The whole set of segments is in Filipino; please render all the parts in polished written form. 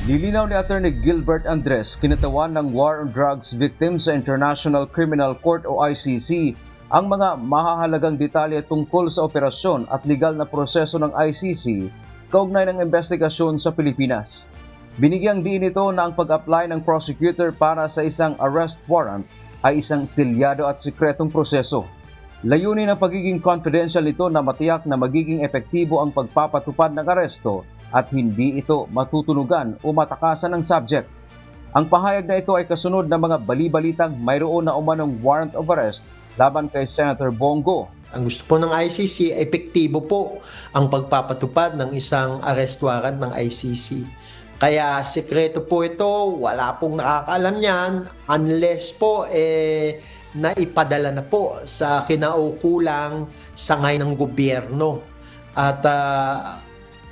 Nilinaw ni Atty. Gilbert Andres, kinatawan ng War on Drugs Victims sa International Criminal Court o ICC, ang mga mahahalagang detalye tungkol sa operasyon at legal na proseso ng ICC kaugnay ng investigasyon sa Pilipinas. Binigyang diin ito na ang pag-apply ng prosecutor para sa isang arrest warrant ay isang selyado at sikretong proseso. Layunin ng pagiging confidential nito na matiyak na magiging epektibo ang pagpapatupad ng aresto at hindi ito matutunugan o matakasan ng subject. Ang pahayag na ito ay kasunod ng mga bali-balitang mayroon na umanong warrant of arrest laban kay Senator Bongo. Ang gusto po ng ICC, epektibo po ang pagpapatupad ng isang arrest warrant ng ICC. Kaya sekreto po ito, wala pong nakakaalam niyan unless po naipadala na po sa kinaukulang sangay ng gobyerno. At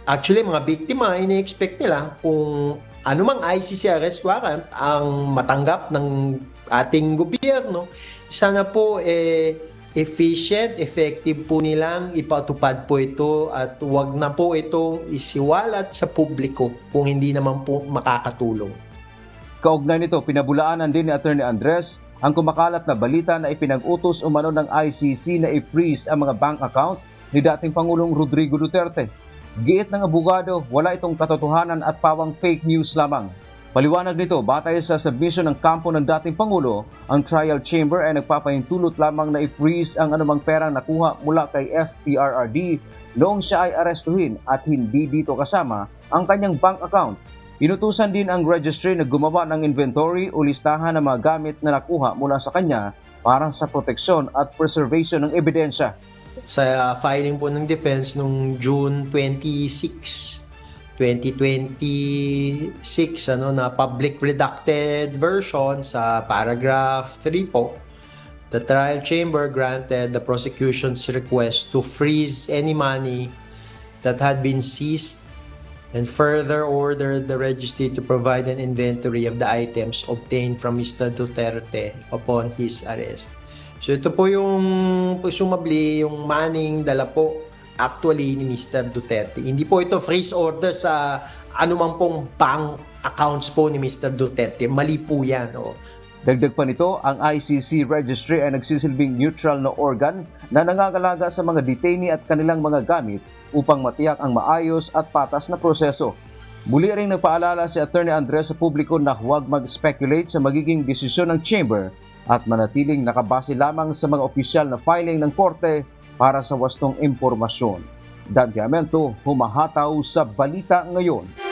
actually, mga biktima, ini-expect nila kung anumang ICC arrest warrant ang matanggap ng ating gobyerno, sana po efficient, effective po nilang ipatupad po ito at wag na po itong isiwalat sa publiko kung hindi naman po makakatulong. Kaugnay nito, pinabulaanan din ni Atty. Andres ang kumakalat na balita na ipinag-utos umano ng ICC na i-freeze ang mga bank account ni dating Pangulong Rodrigo Duterte. Giit ng abogado, wala itong katotohanan at pawang fake news lamang. Paliwanag nito, batay sa submission ng kampo ng dating Pangulo, ang trial chamber ay nagpapahintulot lamang na i-freeze ang anumang perang nakuha mula kay FPRRD noong siya ay arestuhin at hindi dito kasama ang kanyang bank account. Inutusan din ang registry na gumawa ng inventory o listahan ng mga gamit na nakuha mula sa kanya para sa proteksyon at preservation ng ebidensya. Sa filing po ng defense noong June 26, 2026, na public redacted version sa paragraph 3 po, the trial chamber granted the prosecution's request to freeze any money that had been seized and further ordered the registry to provide an inventory of the items obtained from Mr. Duterte upon his arrest. So ito po yung presumably yung maning dala po actually ni Mr. Duterte. Hindi po ito freeze order sa anumang pong bank accounts po ni Mr. Duterte. Mali po yan. Dagdag pa nito, ang ICC registry ay nagsisilbing neutral na organ na nangangalaga sa mga detainee at kanilang mga gamit upang matiyak ang maayos at patas na proseso. Muli ring nagpaalala si Atty. Andres sa publiko na huwag mag-speculate sa magiging desisyon ng chamber at manatiling nakabase lamang sa mga opisyal na filing ng korte para sa wastong impormasyon. Dan Diamento, humahataw sa Balita Ngayon.